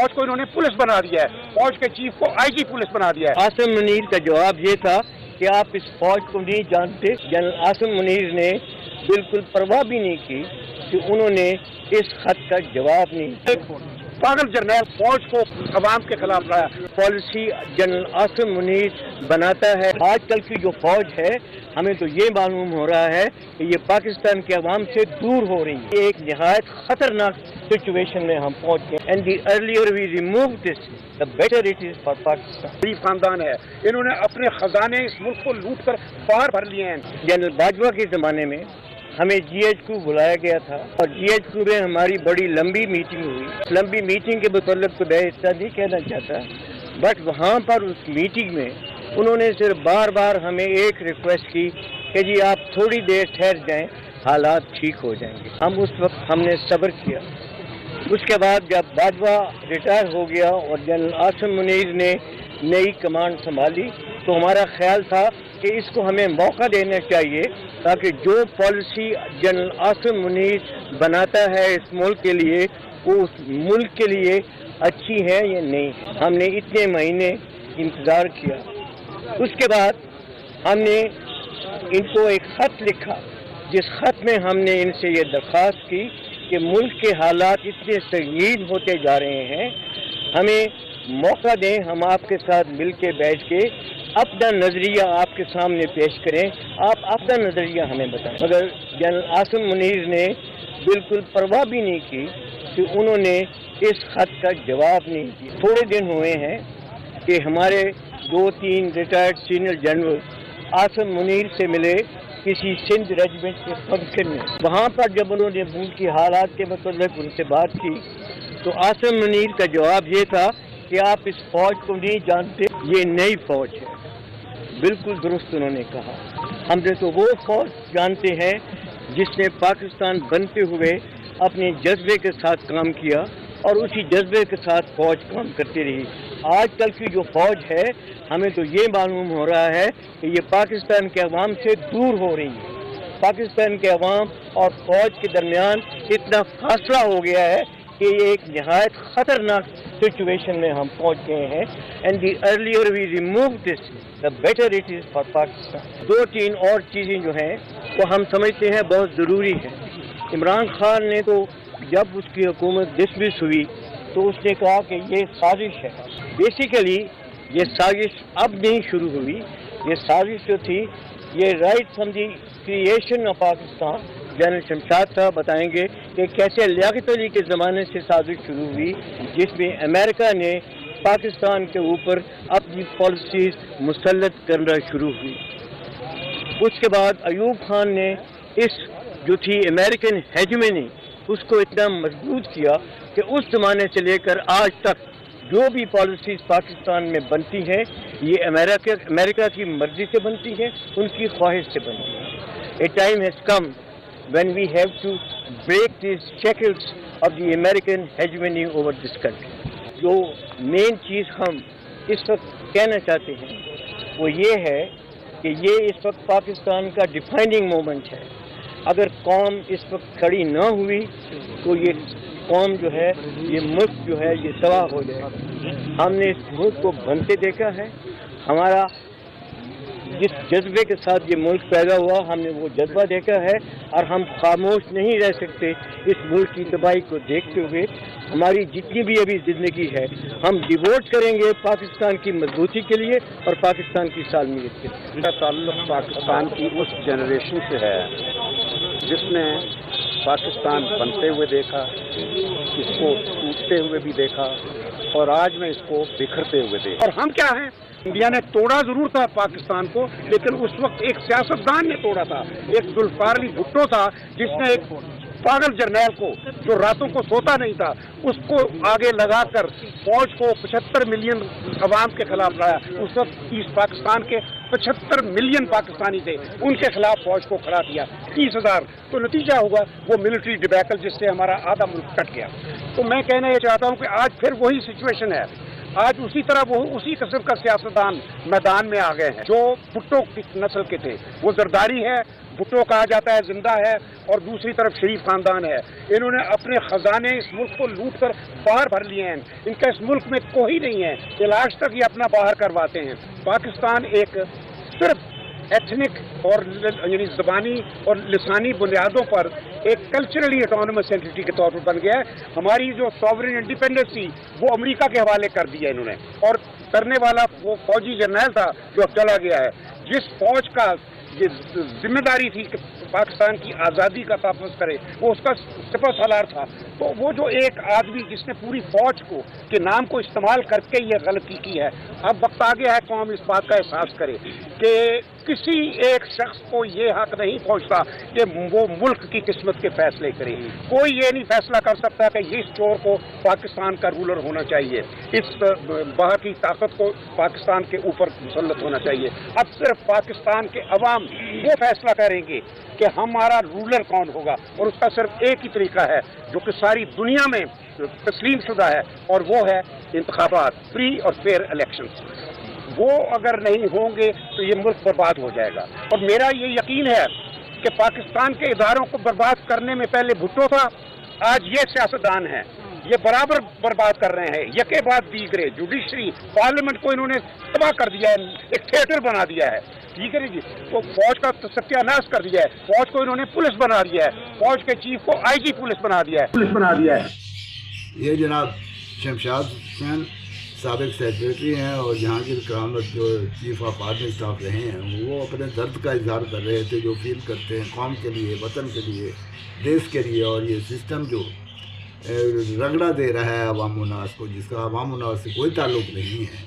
फौज को इन्होंने पुलिस बना दिया है, फौज के चीफ को आईजी पुलिस बना दिया है। आसिम मुनीर का जवाब ये था कि आप इस फौज को नहीं जानते। जनरल आसिम मुनीर ने बिल्कुल परवाह भी नहीं की कि उन्होंने इस खत का जवाब नहीं। पागल जर्नैल फौज को अवाम के खिलाफ लाया। पॉलिसी जनरल आसिम मुनीर बनाता है। आजकल की जो फौज है, हमें तो ये मालूम हो रहा है कि ये पाकिस्तान के अवाम से दूर हो रही है। एक निहायत खतरनाक सिचुएशन में हम पहुंच गए। And the earlier we remove this the better it is for Pakistan. गरीब खानदान है, इन्होंने अपने खजाने इस मुल्क को लूट कर बाहर भर लिए हैं। जनरल बाजवा के जमाने में हमें GHQ बुलाया गया था और GHQ में हमारी बड़ी लंबी मीटिंग हुई। लंबी मीटिंग के मुताल्लिक़ तो मैं इतना नहीं कहना चाहता, बट वहाँ पर उस मीटिंग में उन्होंने सिर्फ बार बार हमें एक रिक्वेस्ट की कि जी आप थोड़ी देर ठहर जाएं, हालात ठीक हो जाएंगे। हम उस वक्त हमने सब्र किया। उसके बाद जब बाजवा रिटायर हो गया और जनरल आसिम मुनीर ने नई कमांड संभाली, तो हमारा ख्याल था कि इसको हमें मौका देना चाहिए ताकि जो पॉलिसी जनरल आसिम मुनीर बनाता है इस मुल्क के लिए, वो उस मुल्क के लिए अच्छी है या नहीं। हमने इतने महीने इंतज़ार किया। उसके बाद हमने इनको एक ख़त लिखा, जिस ख़त में हमने इनसे ये दरख्वास्त की कि मुल्क के हालात इतने संगीन होते जा रहे हैं, हमें मौका दें, हम आपके साथ मिल के बैठ के अपना नज़रिया आपके सामने पेश करें, आप अपना नज़रिया हमें बताएं। मगर जनरल आसिम मुनीर ने बिल्कुल परवाह भी नहीं की कि उन्होंने इस खत का जवाब नहीं दिया। थोड़े दिन हुए हैं कि हमारे 2-3 retired senior general Asim Munir से मिले किसी सिंध रेजिमेंट के फंक्शन में। वहाँ पर जब उन्होंने मुल्क की हालात के मतलब उनसे बात की, तो आसिम मुनीर का जवाब ये था कि आप इस फौज को नहीं जानते, ये नई फौज है। बिल्कुल दुरुस्त उन्होंने कहा। हमने तो वो फौज जानते हैं जिसने पाकिस्तान बनते हुए अपने जज्बे के साथ काम किया और उसी जज्बे के साथ फौज काम करती रही। आजकल की जो फौज है, हमें तो ये मालूम हो रहा है कि ये पाकिस्तान के अवाम से दूर हो रही है। पाकिस्तान के अवाम और फौज के दरमियान इतना फासला हो गया है कि ये एक निहायत खतरनाक सिचुएशन में हम पहुंच गए हैं। And the earlier we remove this the better it is for Pakistan. 2-3 और चीज़ें जो हैं वो हम समझते हैं बहुत ज़रूरी है। इमरान खान ने तो जब उसकी हुकूमत डिसमिस हुई तो उसने कहा कि ये साजिश है। बेसिकली ये साजिश अब नहीं शुरू हुई, ये साजिश जो थी ये right from the creation of Pakistan. General Shamshad साहब बताएंगे कि कैसे लियाकत अली के ज़माने से साजिश शुरू हुई, जिसमें अमेरिका ने पाकिस्तान के ऊपर अपनी पॉलिसीज़ मुसल्लत करना शुरू हुई। उसके बाद अयूब खान ने इस जो थी अमेरिकन हेजेमनी उसको इतना मजबूत किया कि उस ज़माने से लेकर आज तक जो भी पॉलिसीज़ पाकिस्तान में बनती हैं, ये अमेरिका की मर्ज़ी से बनती हैं, उनकी ख्वाहिश से बनती हैं। ए time has come when we have to break these shackles of the American hegemony over this country। जो मेन चीज़ हम इस वक्त कहना चाहते हैं वो ये है कि ये इस वक्त पाकिस्तान का डिफाइनिंग मोमेंट है। अगर कौम इस वक्त खड़ी ना हुई तो ये कौम जो है, ये मुल्क जो है, ये तबाह हो जाएगा। हमने इस मुल्क को बनते देखा है। हमारा जिस जज्बे के साथ ये मुल्क पैदा हुआ, हमने वो जज्बा देखा है और हम खामोश नहीं रह सकते इस मुल्क की तबाही को देखते हुए। हमारी जितनी भी अभी ज़िंदगी है हम डिवोट करेंगे पाकिस्तान की मजबूती के लिए और पाकिस्तान की सालमियत के लिए। मेरा ताल्लुक़ पाकिस्तान की उस जनरेशन से है जिसने पाकिस्तान बनते हुए देखा, इसको टूटते हुए भी देखा और आज मैं इसको बिखरते हुए देखा। और हम क्या हैं, इंडिया ने तोड़ा जरूर था पाकिस्तान को, लेकिन उस वक्त एक सियासतदान ने तोड़ा था। एक जुल्फिकार अली भुट्टो था जिसने एक पागल जर्नैल को जो रातों को सोता नहीं था उसको आगे लगाकर फौज को 75 मिलियन अवाम के खिलाफ लाया। उस वक्त ईस्ट पाकिस्तान के 75 मिलियन पाकिस्तानी थे, उनके खिलाफ फौज को खड़ा किया 30,000। तो नतीजा हुआ वो मिलिट्री डिबैकल जिससे हमारा आधा मुल्क कट गया। तो मैं कहना ये चाहता हूँ कि आज फिर वही सिचुएशन है। आज उसी तरह वो उसी किस्म का सियासतदान मैदान में आ गए हैं जो भुट्टो की नस्ल के थे। वो जरदारी है, भुट्टो कहा जाता है, जिंदा है, और दूसरी तरफ शरीफ खानदान है। इन्होंने अपने खजाने इस मुल्क को लूट कर बाहर भर लिए हैं। इनका इस मुल्क में कोई नहीं है, इलाज तक ये अपना बाहर करवाते हैं। पाकिस्तान एक सिर्फ एथनिक और यानी ज़बानी और लिसानी बुनियादों पर एक कल्चरली ऑटोनमस एंटिटी के तौर पर बन गया है। हमारी जो सॉवरेन इंडिपेंडेंस थी वो अमेरिका के हवाले कर दिया इन्होंने, और करने वाला वो फौजी जर्नैल था जो अब चला गया है। जिस फौज का ये जिम्मेदारी थी कि पाकिस्तान की आज़ादी का तहफ़्फ़ुज़ करे, वो उसका सिपह सालार था। तो वो जो एक आदमी जिसने पूरी फौज को के नाम को इस्तेमाल करके ये गलती की है, अब वक्त आ गया है कौम इस बात का एहसास करे कि किसी एक शख्स को ये हक नहीं पहुंचता कि वो मुल्क की किस्मत के फैसले करे। कोई ये नहीं फैसला कर सकता कि इस चोर को पाकिस्तान का रूलर होना चाहिए, इस बाहर की ताकत को पाकिस्तान के ऊपर मुसल्लत होना चाहिए। अब सिर्फ पाकिस्तान के अवाम वो फैसला करेंगे कि हमारा रूलर कौन होगा, और उसका सिर्फ एक ही तरीका है जो कि सारी दुनिया में तस्लीम शुदा है, और वो है इंतखाबात, फ्री और फेयर इलेक्शंस। वो अगर नहीं होंगे तो ये मुल्क बर्बाद हो जाएगा। और मेरा ये यकीन है कि पाकिस्तान के इदारों को बर्बाद करने में पहले भुट्टो था, आज ये सियासतदान है, ये बराबर बर्बाद कर रहे हैं। यके बाद दीगरे जुडिशरी पार्लियामेंट को इन्होंने तबाह कर दिया है, एक थिएटर बना दिया है, ठीक है जी। तो फौज का सत्यानाश कर दिया है, फौज को इन्होंने पुलिस बना दिया है, फौज के चीफ को आईजी पुलिस बना दिया है। ये जनाब शमशाद हुसैन साबिक सेक्रेटरी हैं और जहांगीर करामत जो चीफ ऑफ आर्मी स्टाफ रहे हैं, वो अपने दर्द का इजहार कर रहे थे जो फील करते हैं कौम के लिए, वतन के लिए, देश के लिए। और ये सिस्टम जो रगड़ा दे रहा है अवाम उन्नास को, जिसका अवाम उन्नास से कोई ताल्लुक़ नहीं है,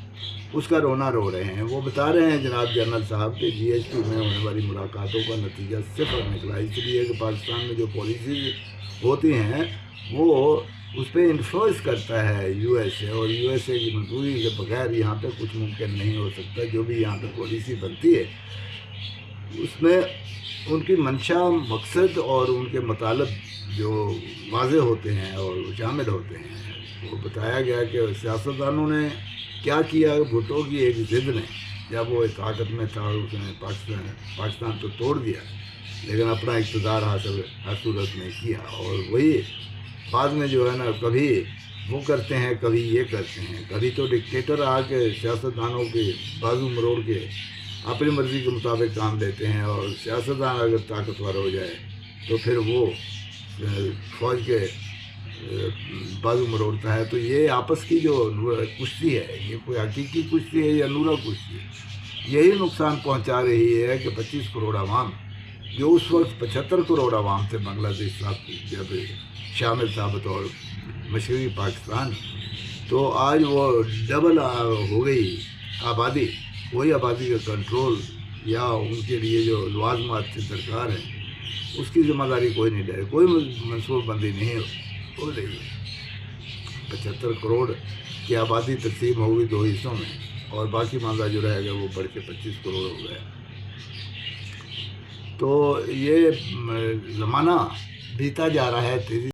उसका रोना रो रहे हैं। वो बता रहे हैं जनाब जनरल साहब के GHQ में होने वाली मुलाकातों का नतीजा सिफर निकला, इसलिए कि पाकिस्तान में जो पॉलिसीज होती हैं वो उस पर इन्फ्लुएंस करता है USA, और USA की मंजूरी के बगैर यहाँ पे कुछ मुमकिन नहीं हो सकता। जो भी यहाँ पे पॉलिसी बनती है उसमें उनकी मंशा, मकसद और उनके मतलब जो वाज़े होते हैं और शामिल होते हैं। वो बताया गया कि सियासतदानों ने क्या किया। भुट्टो की एक ज़िद ने, जब वो ताकत में था, उसने पाकिस्तान तो तोड़ दिया, लेकिन अपना इक़्तिदार हासिल हर सूरत में किया। और वही बाद में जो है ना, कभी वो करते हैं, कभी ये करते हैं, कभी तो डिक्टेटर आके सियासतदानों के बाजू मरोड़ के अपनी मर्ज़ी के मुताबिक काम लेते हैं, और सियासतदान अगर ताकतवर हो जाए तो फिर वो फौज के बाजू मरोड़ता है। तो ये आपस की जो कुश्ती है, ये कोई हकीकी कुश्ती है या नूरा कुश्ती है, यही नुकसान पहुंचा रही है कि 25 करोड़ आवाम, जो उस वक्त 75 करोड़ आवाम थे बांग्लादेश जब शामिल था बतौर मशरक़ी पाकिस्तान, तो आज वो डबल हो गई आबादी। वही आबादी का कंट्रोल या उनके लिए जो लवाज़मात दरकार है उसकी ज़िम्मेदारी कोई नहीं ले, कोई मनसूबबंदी नहीं हो रही है। 75 करोड़ की आबादी तकसीम होगी 2 हिस्सों में, और बाकी मामला जो रहेगा वो बढ़ के 25 करोड़ हो गया। तो ये ज़माना बीता जा रहा है तेज़ी